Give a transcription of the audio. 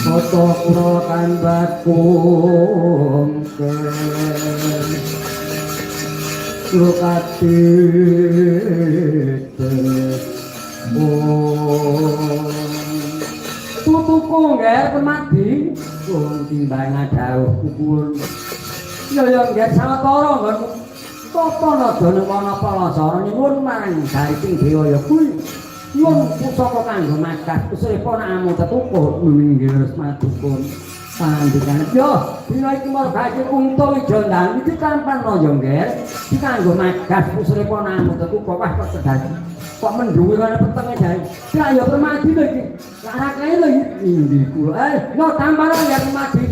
Soto kura kandakum lukatite tutuku nggih permadi wong timbang dawuh kupul ya nggih sawetara nggon tata nadane wana palasara nyuwun marang Daring Dewaya kuwi nyuwun pusaka kanggo makas usrepa nakamu tetukuh minggir madukun panjenengan yo dina iki margake unta wijandang iki kampano yo nggih iki kanggo magas usrepa nakamu tetukuh wah kok sedadi kok mendhuwe kaya petenge jae ya yo permadi lho iki larake lho iki ndi kula yo tampara ya permadi